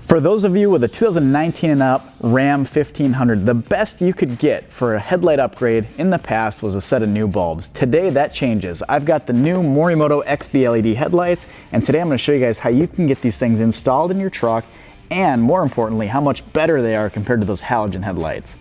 For those of you with a 2019 and up Ram 1500, the best you could get for a headlight upgrade in the past was a set of new bulbs. Today that changes. I've got the new Morimoto XB LED headlights, and today I'm going to show you guys how you can get these things installed in your truck, and more importantly, how much better they are compared to those halogen headlights.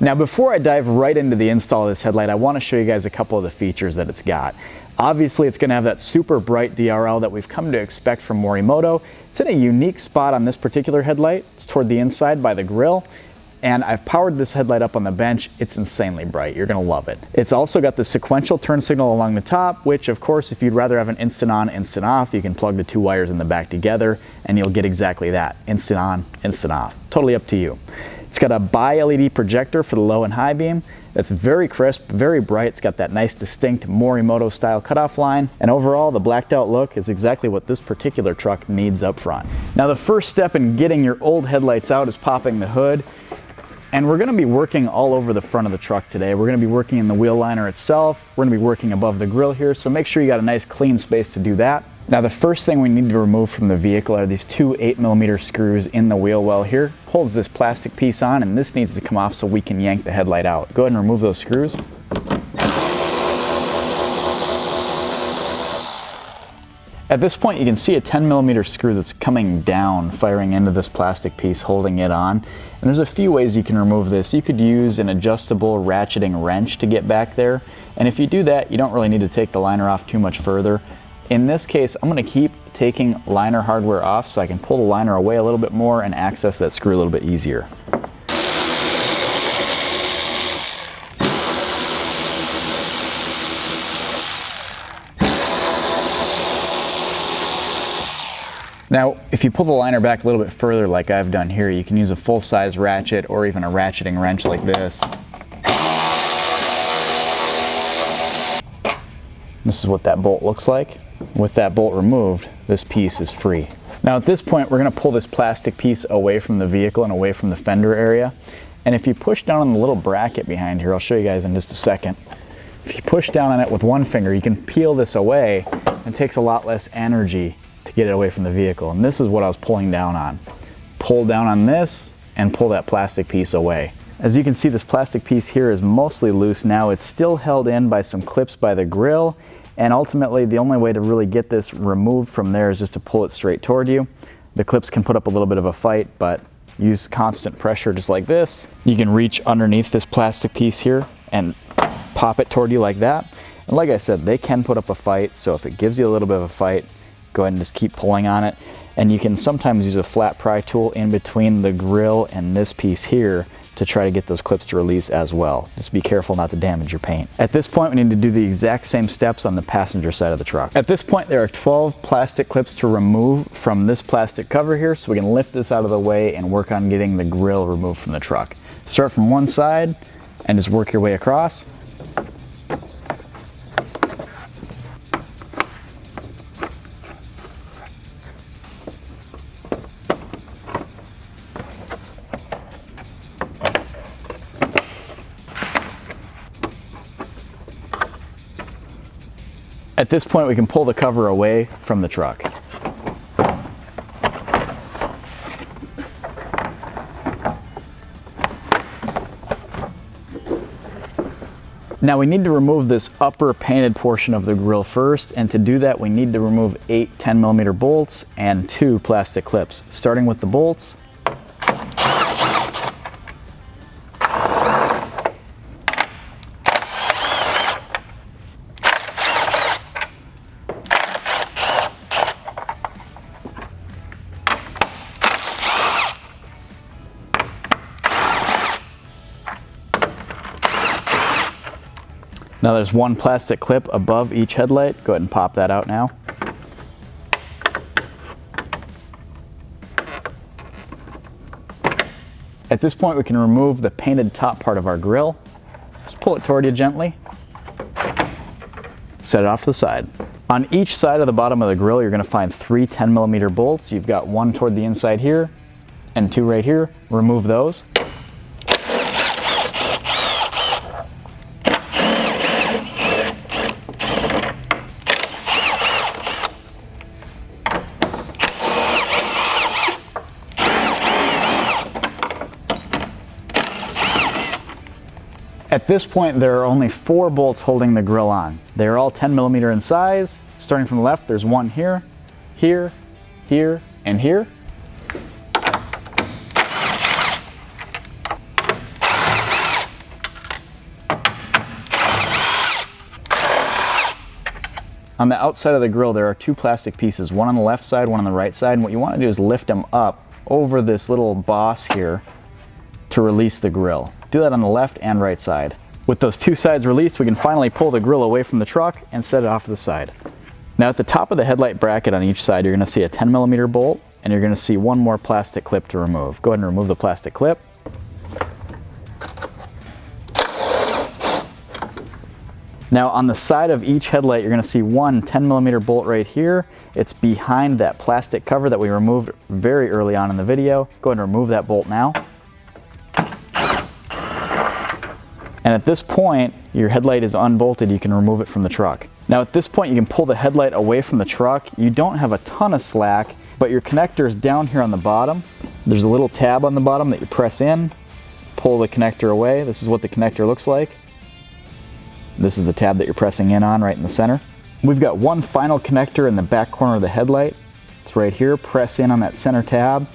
Now before I dive right into the install of this headlight, I want to show you guys a couple of the features that it's got. Obviously it's going to have that super bright DRL that we've come to expect from Morimoto. It's in a unique spot on this particular headlight. It's toward the inside by the grille, and I've powered this headlight up on the bench. It's insanely bright. You're going to love it. It's also got the sequential turn signal along the top, which of course if you'd rather have an instant on, instant off, you can plug the two wires in the back together and you'll get exactly that. Instant on, instant off. Totally up to you. It's got a bi-LED projector for the low and high beam. It's very crisp, very bright. It's got that nice distinct Morimoto style cutoff line. And overall, the blacked out look is exactly what this particular truck needs up front. Now the first step in getting your old headlights out is popping the hood. And we're gonna be working all over the front of the truck today. We're gonna be working in the wheel liner itself. We're gonna be working above the grille here. So make sure you got a nice clean space to do that. Now the first thing we need to remove from the vehicle are these two 8mm screws in the wheel well here. Holds this plastic piece on, and this needs to come off so we can yank the headlight out. Go ahead and remove those screws. At this point you can see a 10mm screw that's coming down, firing into this plastic piece, holding it on. And there's a few ways you can remove this. You could use an adjustable ratcheting wrench to get back there. And if you do that, you don't really need to take the liner off too much further. In this case, I'm going to keep taking liner hardware off so I can pull the liner away a little bit more and access that screw a little bit easier. Now, if you pull the liner back a little bit further like I've done here, you can use a full-size ratchet or even a ratcheting wrench like this. This is what that bolt looks like. With that bolt removed, this piece is free. Now at this point, we're going to pull this plastic piece away from the vehicle and away from the fender area. And if you push down on the little bracket behind here, I'll show you guys in just a second. If you push down on it with one finger, you can peel this away, and it takes a lot less energy to get it away from the vehicle. And this is what I was pulling down on. Pull down on this and pull that plastic piece away. As you can see, this plastic piece here is mostly loose now. It's still held in by some clips by the grille. And ultimately, the only way to really get this removed from there is just to pull it straight toward you. The clips can put up a little bit of a fight, but use constant pressure just like this. You can reach underneath this plastic piece here and pop it toward you like that. And like I said, they can put up a fight, so if it gives you a little bit of a fight, go ahead and just keep pulling on it. And you can sometimes use a flat pry tool in between the grille and this piece here to try to get those clips to release as well. Just be careful not to damage your paint. At this point, we need to do the exact same steps on the passenger side of the truck. At this point, there are 12 plastic clips to remove from this plastic cover here, so we can lift this out of the way and work on getting the grille removed from the truck. Start from one side and just work your way across. At this point, we can pull the cover away from the truck. Now we need to remove this upper painted portion of the grille first, and to do that we need to remove 8 10mm bolts and 2 plastic clips. Starting with the bolts. Now there's one plastic clip above each headlight. Go ahead and pop that out now. At this point we can remove the painted top part of our grille. Just pull it toward you gently. Set it off to the side. On each side of the bottom of the grille you're going to find 3 10mm bolts. You've got one toward the inside here, and 2 right here. Remove those. At this point, there are only 4 bolts holding the grill on. They are all 10mm in size. Starting from the left, there's one here, here, here, and here. On the outside of the grill, there are 2 plastic pieces, one on the left side, one on the right side, and what you want to do is lift them up over this little boss here to release the grill. Do that on the left and right side. With those 2 sides released, we can finally pull the grill away from the truck and set it off to the side. Now at the top of the headlight bracket on each side, you're going to see a 10mm bolt, and you're going to see one more plastic clip to remove. Go ahead and remove the plastic clip. Now on the side of each headlight, you're going to see one 10mm bolt right here. It's behind that plastic cover that we removed very early on in the video. Go ahead and remove that bolt now. And at this point, your headlight is unbolted. You can remove it from the truck. Now at this point, you can pull the headlight away from the truck. You don't have a ton of slack, but your connector is down here on the bottom. There's a little tab on the bottom that you press in, pull the connector away. This is what the connector looks like. This is the tab that you're pressing in on right in the center. We've got one final connector in the back corner of the headlight. It's right here. Press in on that center tab,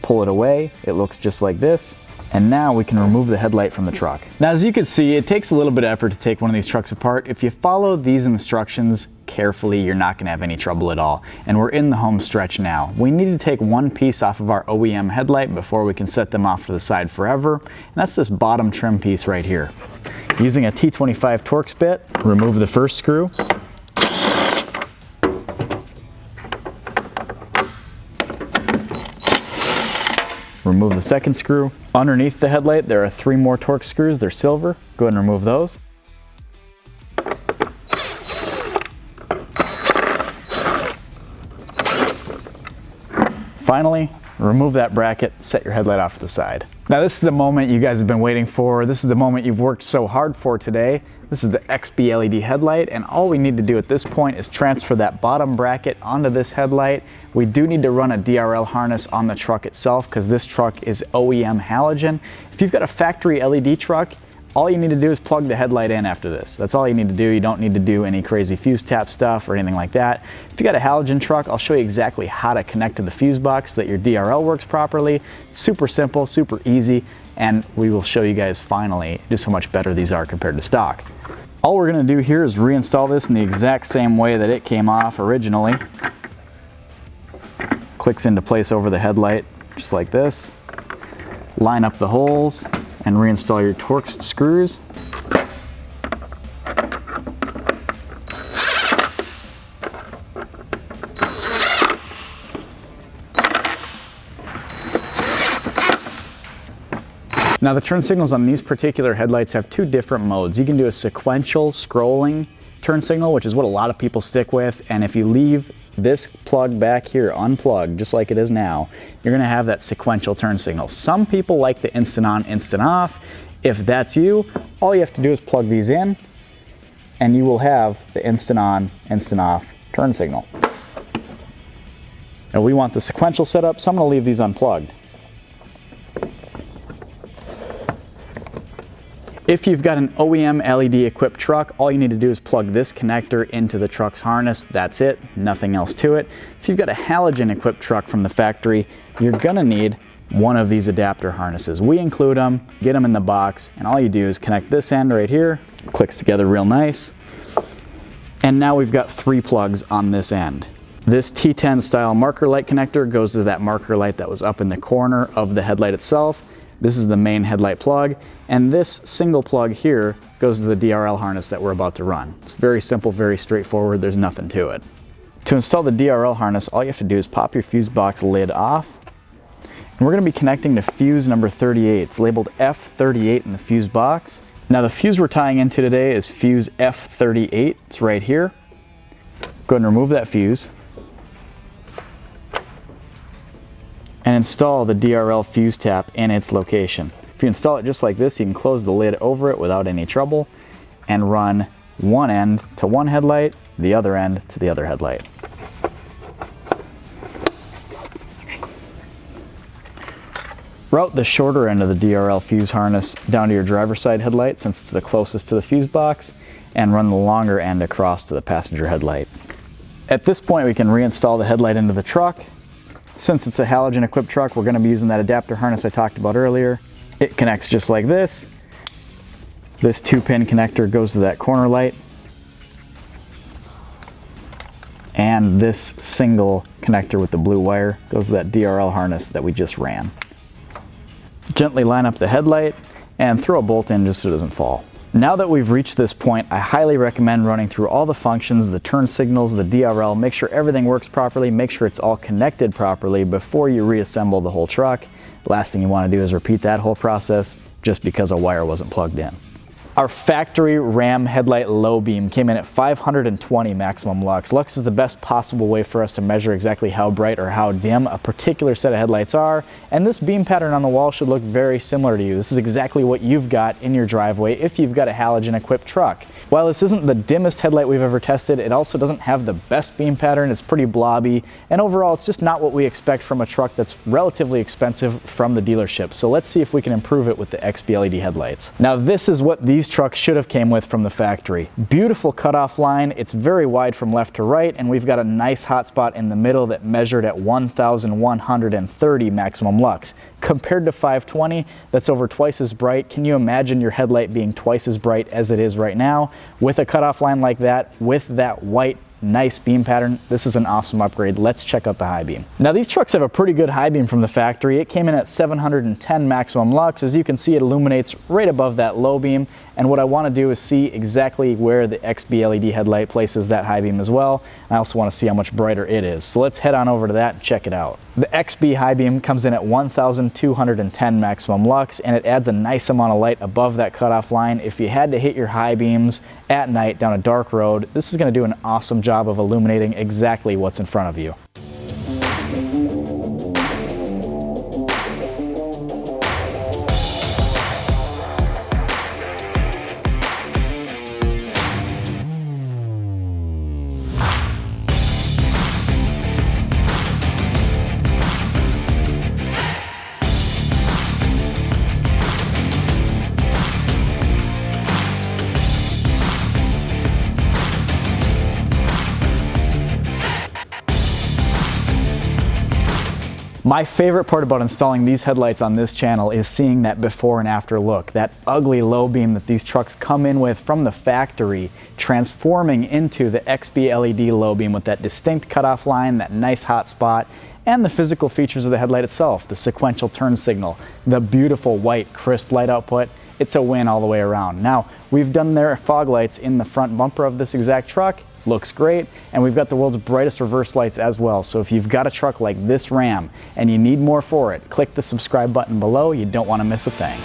pull it away. It looks just like this. And now we can remove the headlight from the truck. Now as you can see, it takes a little bit of effort to take one of these trucks apart. If you follow these instructions carefully, you're not gonna have any trouble at all. And we're in the home stretch now. We need to take one piece off of our OEM headlight before we can set them off to the side forever. And that's this bottom trim piece right here. Using a T25 Torx Bit, remove the first screw. Remove the second screw. Underneath the headlight, there are 3 more Torx screws. They're silver. Go ahead and remove those. Finally, remove that bracket, set your headlight off to the side. Now this is the moment you guys have been waiting for. This is the moment you've worked so hard for today. This is the XB LED headlight, and all we need to do at this point is transfer that bottom bracket onto this headlight. We do need to run a DRL harness on the truck itself because this truck is OEM halogen. If you've got a factory LED truck, all you need to do is plug the headlight in after this. That's all you need to do. You don't need to do any crazy fuse tap stuff or anything like that. If you got a halogen truck, I'll show you exactly how to connect to the fuse box so that your DRL works properly. It's super simple, super easy, and we will show you guys finally just how much better these are compared to stock. All we're gonna do here is reinstall this in the exact same way that it came off originally. Clicks into place over the headlight, just like this. Line up the holes and reinstall your Torx screws. Now the turn signals on these particular headlights have 2 different modes. You can do a sequential scrolling turn signal, which is what a lot of people stick with, and if you leave this plug back here unplugged, just like it is now, you're gonna have that sequential turn signal. Some people like the instant on, instant off. If that's you, all you have to do is plug these in, and you will have the instant on, instant off turn signal. Now we want the sequential setup, so I'm gonna leave these unplugged. If you've got an OEM LED equipped truck, all you need to do is plug this connector into the truck's harness. That's it, nothing else to it. If you've got a halogen equipped truck from the factory, you're gonna need one of these adapter harnesses. We include them, get them in the box, and all you do is connect this end right here, clicks together real nice. And now we've got 3 plugs on this end. This T10 style marker light connector goes to that marker light that was up in the corner of the headlight itself. This is the main headlight plug, and this single plug here goes to the DRL harness that we're about to run. It's very simple, very straightforward, there's nothing to it. To install the DRL harness, all you have to do is pop your fuse box lid off, and we're going to be connecting to fuse number 38. It's labeled F38 in the fuse box. Now the fuse we're tying into today is fuse F38, it's right here. Go ahead and remove that fuse. and install the DRL fuse tap in its location. If you install it just like this, you can close the lid over it without any trouble and run one end to one headlight, the other end to the other headlight. Route the shorter end of the DRL fuse harness down to your driver's side headlight since it's the closest to the fuse box, and run the longer end across to the passenger headlight. At this point, we can reinstall the headlight into the truck. Since it's a halogen equipped truck, we're going to be using that adapter harness I talked about earlier. It connects just like this. This 2-pin connector goes to that corner light. And this single connector with the blue wire goes to that DRL harness that we just ran. Gently line up the headlight and throw a bolt in just so it doesn't fall. Now that we've reached this point, I highly recommend running through all the functions, the turn signals, the DRL, make sure everything works properly, make sure it's all connected properly before you reassemble the whole truck. The last thing you want to do is repeat that whole process just because a wire wasn't plugged in. Our factory Ram headlight low beam came in at 520 maximum lux. Lux is the best possible way for us to measure exactly how bright or how dim a particular set of headlights are, and this beam pattern on the wall should look very similar to you. This is exactly what you've got in your driveway if you've got a halogen equipped truck. While this isn't the dimmest headlight we've ever tested, it also doesn't have the best beam pattern. It's pretty blobby, and overall it's just not what we expect from a truck that's relatively expensive from the dealership. So let's see if we can improve it with the XB LED headlights. Now this is what these trucks should have came with from the factory. Beautiful cutoff line, it's very wide from left to right, and we've got a nice hot spot in the middle that measured at 1130 maximum lux. Compared to 520, that's over twice as bright. Can you imagine your headlight being twice as bright as it is right now? With a cutoff line like that, with that white nice beam pattern, this is an awesome upgrade. Let's check out the high beam. Now these trucks have a pretty good high beam from the factory. It came in at 710 maximum lux. As you can see, it illuminates right above that low beam. And what I want to do is see exactly where the XB LED headlight places that high beam as well. I also want to see how much brighter it is. So let's head on over to that and check it out. The XB high beam comes in at 1210 maximum lux, and it adds a nice amount of light above that cutoff line. If you had to hit your high beams at night down a dark road, this is going to do an awesome job of illuminating exactly what's in front of you. My favorite part about installing these headlights on this channel is seeing that before and after look, that ugly low beam that these trucks come in with from the factory, transforming into the XB LED low beam with that distinct cutoff line, that nice hot spot, and the physical features of the headlight itself, the sequential turn signal, the beautiful white crisp light output. It's a win all the way around. Now, we've done their fog lights in the front bumper of this exact truck. Looks great, and we've got the world's brightest reverse lights as well. So if you've got a truck like this Ram and you need more for it, click the subscribe button below. You don't want to miss a thing.